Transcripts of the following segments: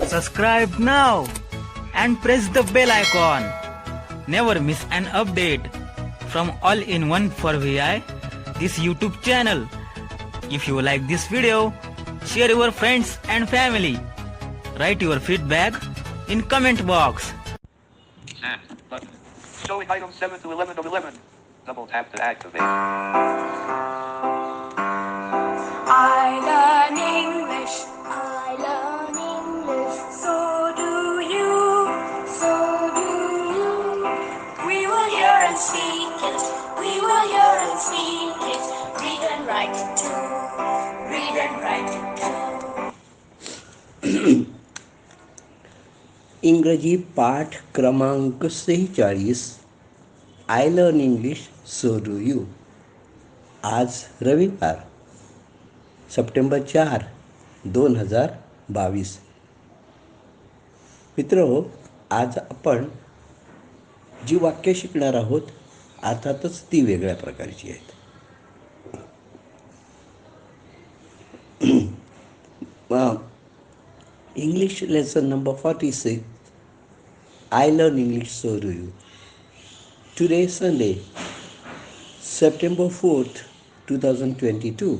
Subscribe now and press the bell icon. Never miss an update from All-in-One for VI, this YouTube channel. If you like this video, share your friends and family. Write your feedback in comment box. Showing items 7 to 11 of 11. Double tap to activate. I learn English, I learn English, so do you, so do you. We will hear and speak it, we will hear and speak it, read and write it too, read and write it too. इंग्रजी पाठ क्रमांक 46 I learn English so do you. आज रविवार September 4, 2022. मित्रहो, आज आपण जी वाक्य शिकणार आहोत अर्थातच ती वेगळ्या प्रकारची आहेत. English lesson number 46. I learn English, so do you. Today is Sunday, September 4th, 2022.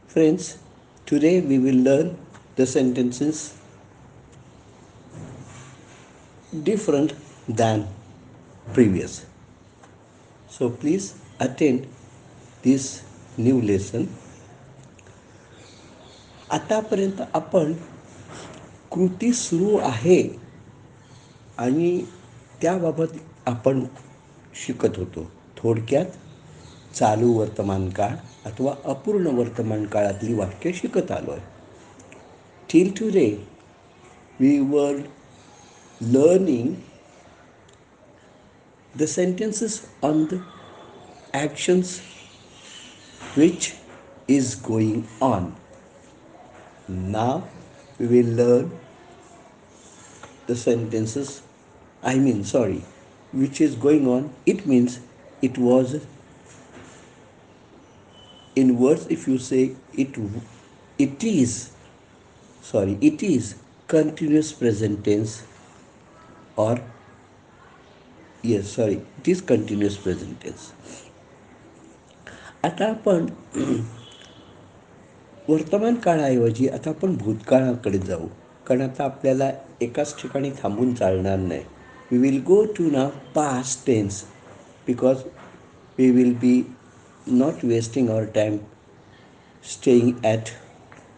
Friends, today we will learn the sentences different than previous. So please attend this new lesson. आतापर्यंत आपण कृती सुरू आहे आणि त्याबाबत आपण शिकत होतो. थोडक्यात चालू वर्तमान काळ अथवा अपूर्ण वर्तमान काळातली वाक्य शिकत आलो आहे. Till today we were learning the sentences on the actions which is going on. Now we will learn the sentences, which is going on. It means it was, in words if you say it is continuous present tense, or it is continuous present tense. आता आपण वर्तमान काळाऐवजी आता आपण भूतकाळाकडे जाऊ, कारण आता आपल्याला एकाच ठिकाणी थांबून चालणार नाही. We will go to now past tense because we will be not wasting our time staying at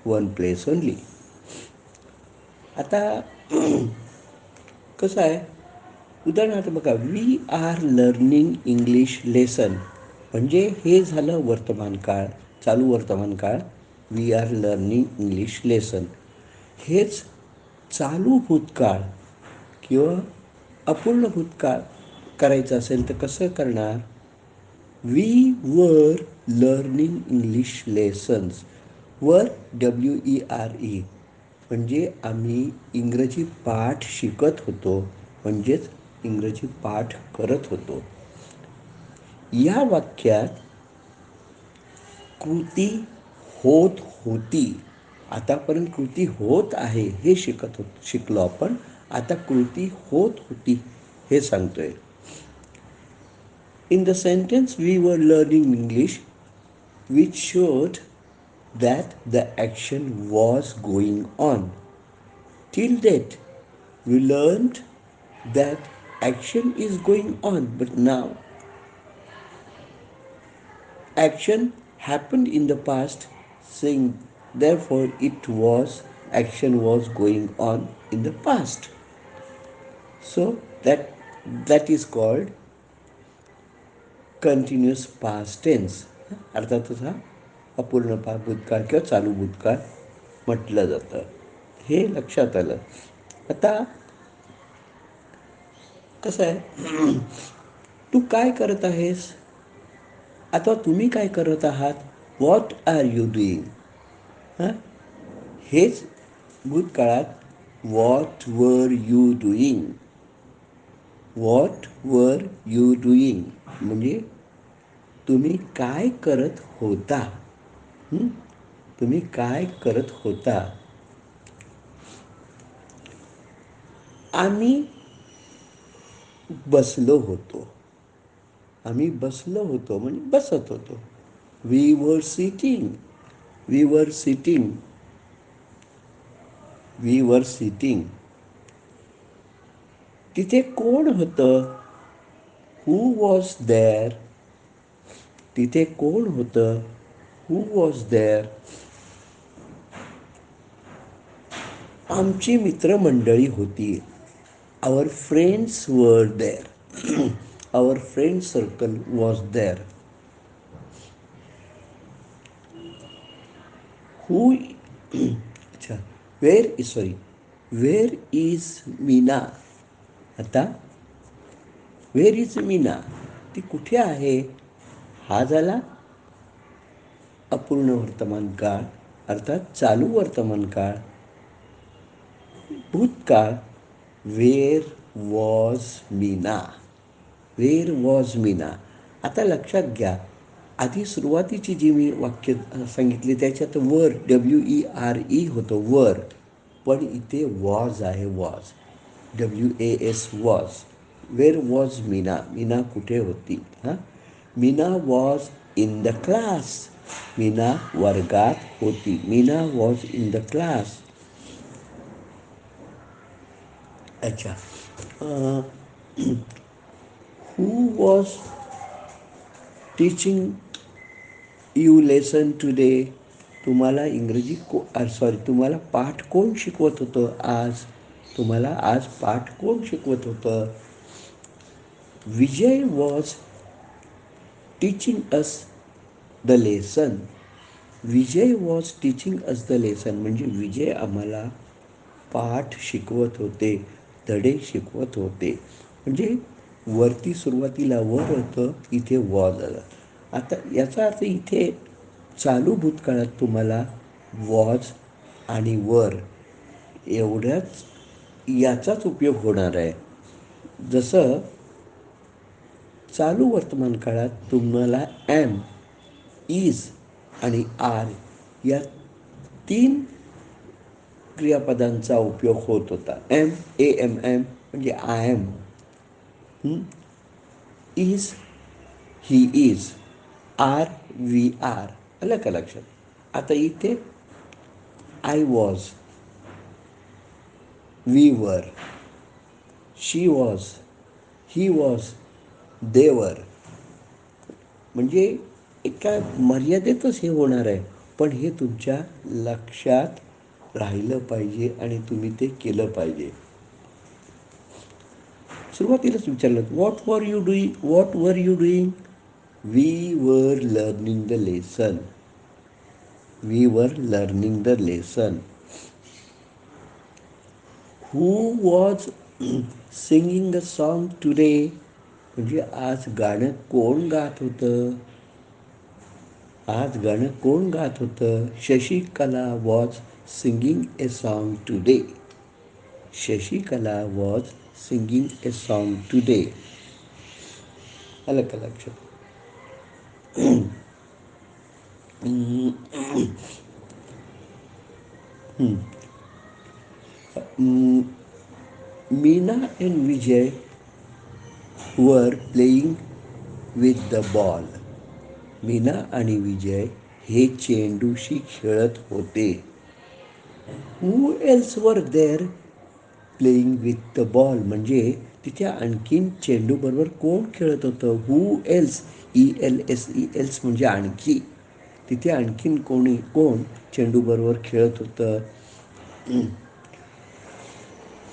one place only. आता कसं आहे, उदाहरणार्थ बघा, we are learning English lesson म्हणजे हे झालं वर्तमान काळ, चालू वर्तमान काळ. We are learning English lesson. हेच चालू भूतकाळ किंवा अपूर्ण भूतकाळ करायचं असेल तर कसं करणार? We were learning English lessons. Were WERE म्हणजे आम्ही इंग्रजी पाठ शिकत होतो, म्हणजेच इंग्रजी पाठ करत होतो. या वाक्यात कृती होत होती. आतापर्यंत कृती होत आहे हे शिकलो आपण. आता कृती होत होती हे सांगतोय. In the sentence we were learning English which showed that the action was going on. Till that we learned that action is going on, but now action happened in the past, saying therefore action was going on in the past. So that is called continuous past tense. अर्थातच हा अपूर्ण भूतकाळ किंवा चालू भूतकाळ म्हटलं जातं. हे लक्षात आलं. आता कसं आहे, तू काय करत आहेस अथवा तुम्ही काय करत आहात? What are you doing. हेच भूतकाळात what were you doing. What were you doing म्हणजे तुम्ही काय करत होता. तुम्ही काय करत होता. आम्ही बसलो होतो. आम्ही बसलो होतो म्हणजे बसत होतो. We were sitting. We were sitting. We were sitting. तिथे कोण होतं? Who was there? तिथे कोण होतं? Who was there? आमची मित्रमंडळी होती. Our friends were there. Our friend circle was there. Who अच्छा वेअर इज मीना? आता वेअर इज मीना? ती कुठे आहे? हा झाला अपूर्ण वर्तमान काळ अर्थात चालू वर्तमान काळ. भूतकाळ where was Meena? Where was Meena? आता लक्षात घ्या, आधी सुरुवातीची जी मी वाक्य सांगितली त्याच्यात वर WERE होतं वर, पण इथे वॉज आहे. Was WAS was. Where was Meena? Meena कुठे होती? हां, Meena was in the class. Meena वर्गात होती. Meena was in the class. अच्छा. Who was teaching you lesson today? तुम्हाला तुम्हाला पाठ कोण शिकवत होतं आज? तुम्हाला आज पाठ कोण शिकवत होतं? Vijay was teaching us the lesson. Vijay was teaching us the lesson म्हणजे विजय आम्हाला पाठ शिकवत होते, धडे शिकवत होते. म्हणजे वरती सुरुवातीला वर होतं, इथे वॉज आलं. आता याचा अर्थ इथे चालू भूतकाळात तुम्हाला वॉज आणि वर एवढ्याच याचाच उपयोग होणार आहे. जसं चालू वर्तमान काळात तुम्हाला ॲम, इज आणि आर या 3 क्रियापदांचा उपयोग होत होता. AMM म्हणजे I am. Is he is. Are we are. आलं का लक्षात? आता इथे I was, we were, she was, he was, दे वर. म्हणजे एका मर्यादेतच हे होणार आहे, पण हे तुमच्या लक्षात राहिलं पाहिजे आणि तुम्ही ते केलं पाहिजे. सुरुवातीलाच विचारलं, what were you doing? We were learning the lesson. We were learning the lesson. Who was singing a song today? म्हणजे आज गाणं कोण गात होतं? आज गाणं कोण गात होतं? Shashikala was singing a song today. Shashikala was singing a song today. आलं का लक्षात? Meena and Vijay were playing with the ball. Meena आणि विजय हे चेंडूशी खेळत होते. Who else were there playing with the ball म्हणजे तिथे आणखीन चेंडूबरोबर कोण खेळत होतं? हू एल्स, ELS म्हणजे आणखी. तिथे आणखीन कोण चेंडूबरोबर खेळत होतं?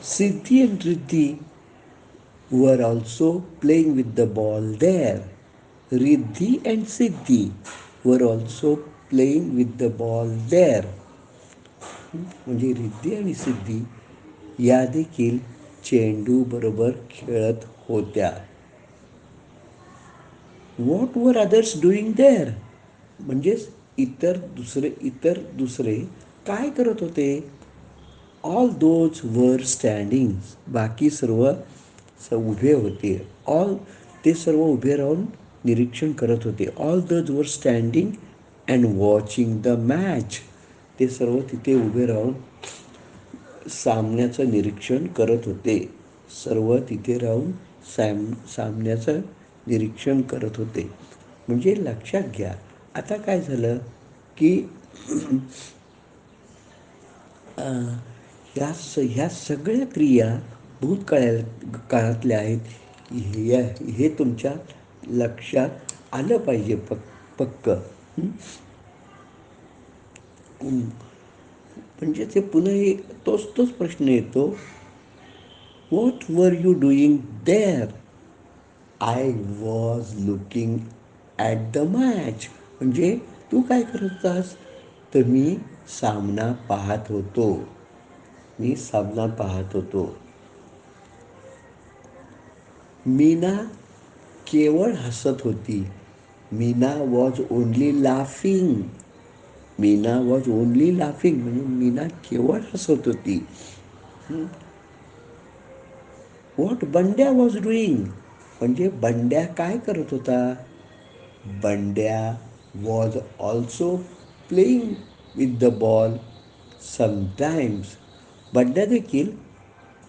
सिद्धी and Riddhi were also playing with the ball there. Riddhi and Siddhi were also playing with the ball there. म्हणजे रिद्धी आणि सिद्धी या देखील चेंडू बरोबर खेळत होत्या. व्हॉट वर अदर्स डुईंग देअर? म्हणजेच इतर दुसरे काय करत होते? All those were standing. बाकी सर्व उभे होते. ते सर्व उभे राहून निरीक्षण करत होते. All those were standing and watching the match. ते सर्व तिथे उभे राहून सामन्याचं निरीक्षण करत होते. सर्व तिथे राहून सामन्याचं निरीक्षण करत होते. म्हणजे लक्षात घ्या, आता काय झालं की ह्या सगळ्या क्रिया काळातल्या आहेत. हे तुमच्या लक्षात आलं पाहिजे पक्क. म्हणजे ते पुन्हा तोच प्रश्न येतो, what were you doing there? I was looking at the match. म्हणजे तू काय करत होतास? तर मी सामना पाहत होतो. मीना केवळ हसत होती. Meena was only laughing. म्हणजे मीना केवळ हसत होती. What Bandya was doing? म्हणजे बंड्या काय करत होता? Bandya was also playing with the ball sometimes. Bandya देखील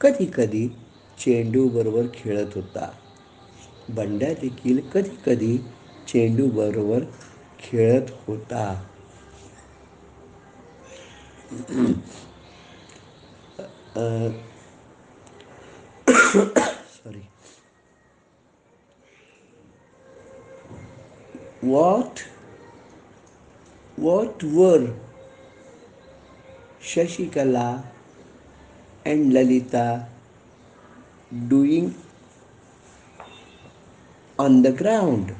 कधी चेंडूबरोबर खेळत होता. चेंडूबरोबर खेळत होता. Sorry. What were Shashikala and Lalita doing on the ground?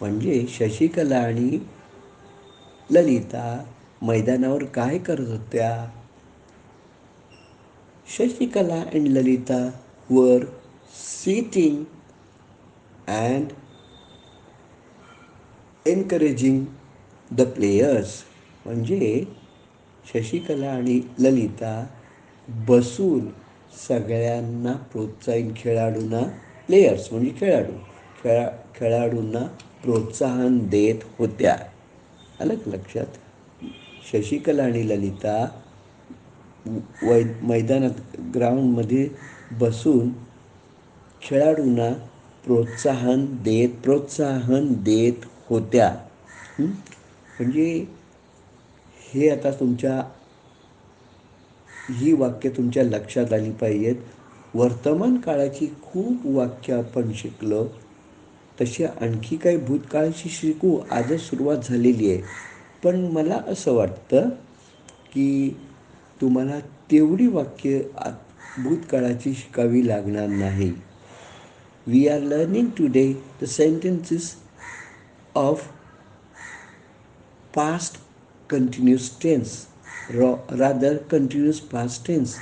म्हणजे शशिकला आणि ललिता मैदानावर काय करत होत्या? Shashikala and Lalita were sitting and encouraging the players. म्हणजे शशिकला आणि ललिता बसून सगळ्यांना खेळाडूंना प्रोत्साहन देत होत्या. आलं का लक्षात? शशिकला आणि ललिता मैदानात ग्राउंडमध्ये बसून खेळाडूंना प्रोत्साहन देत होत्या. म्हणजे हे आता ही वाक्य तुमच्या लक्षात आली पाहिजेत. वर्तमान काळाची खूप वाक्य आपण शिकलो, तशी आणखी काही भूतकाळाची शिकू. आजच सुरुवात झालेली आहे. पण मला असं वाटतं की तुम्हाला तेवढी वाक्य भूतकाळाची शिकावी लागणार नाही. We are learning today the sentences of past continuous tense, rather continuous past tense.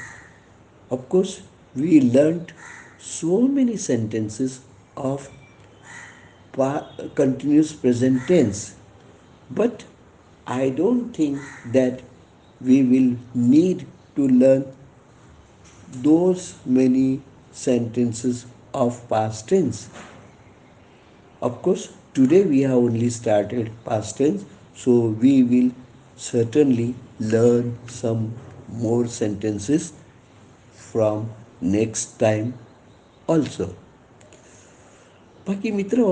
Of course, we learned so many sentences of continuous present tense, but I don't think that we will need to learn those many sentences of past tense. Of course, today we have only started past tense, so we will certainly learn some more sentences from next time also. बाकी मित्र,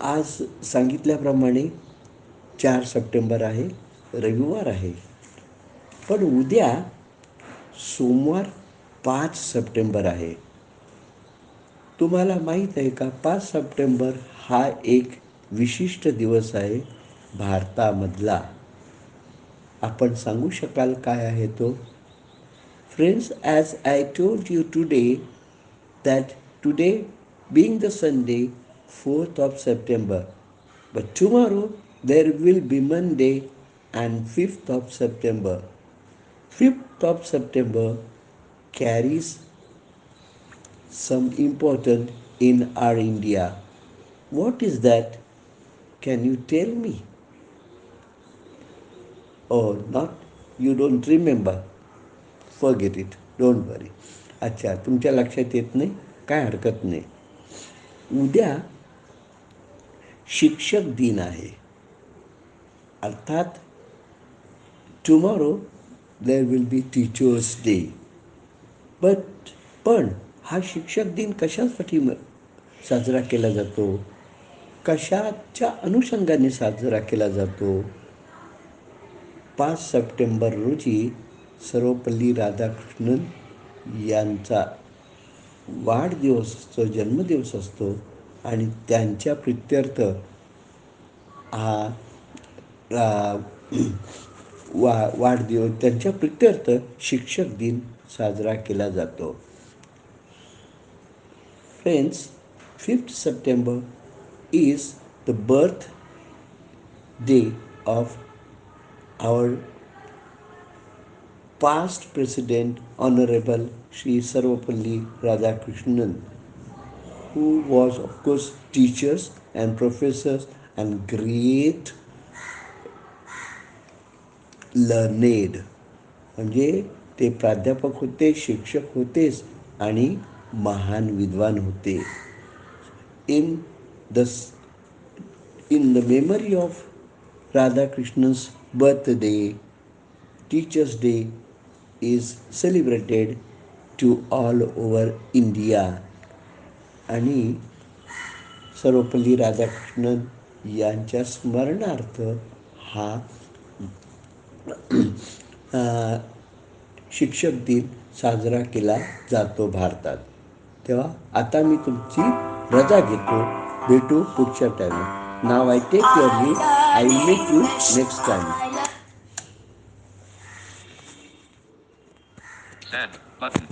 आज सांगितल्याप्रमाणे 4 September आहे, रविवार आहे. पण उद्या सोमवार 5 सप्टेंबर आहे. तुम्हाला माहीत आहे का, 5 सप्टेंबर हा एक विशिष्ट दिवस आहे भारतामधला. आपण सांगू शकाल काय आहे तो? Friends, as I told you today that today being the Sunday 4th of September, but tomorrow there will be Monday and 5th of September. 5th of September carries some important in our India. What is that? Can you tell me? Or not? You don't remember? Forget it. Don't worry. अच्छा, तुमच्या लक्षात येत नाही, काय हरकत नाही. उद्या शिक्षक दिन आहे. अर्थात tomorrow there will be teachers day. पण हा शिक्षक दिन कशासाठी साजरा केला जातो, कशाच्या अनुषंगाने साजरा केला जातो? 5 सप्टेंबर रोजी सर्वपल्ली राधाकृष्णन यांचा वाढदिवस जन्मदिवस असतो आणि त्यांच्या प्रित्यर्थ हा वाढदिवस त्यांच्या प्रित्यर्थ शिक्षक दिन साजरा केला जातो. Friends, 5th September is the birth day of our past President Honorable Shri Sarvapalli Radhakrishnan, who was of course teachers and professors and great learned. म्हणजे ते प्राध्यापक होते, शिक्षक होतेच आणि महान विद्वान होते. In the memory of Radhakrishnan's birthday, Teachers' Day is celebrated to all over India. आणि सर्वपल्ली राधाकृष्णन यांच्या स्मरणार्थ हा शिक्षक दिन साजरा केला जातो भारतात. तेव्हा आता मी तुमची रजा घेतो. भेटू पुढच्या time. Now I take your leave. I will meet you next time. Send button.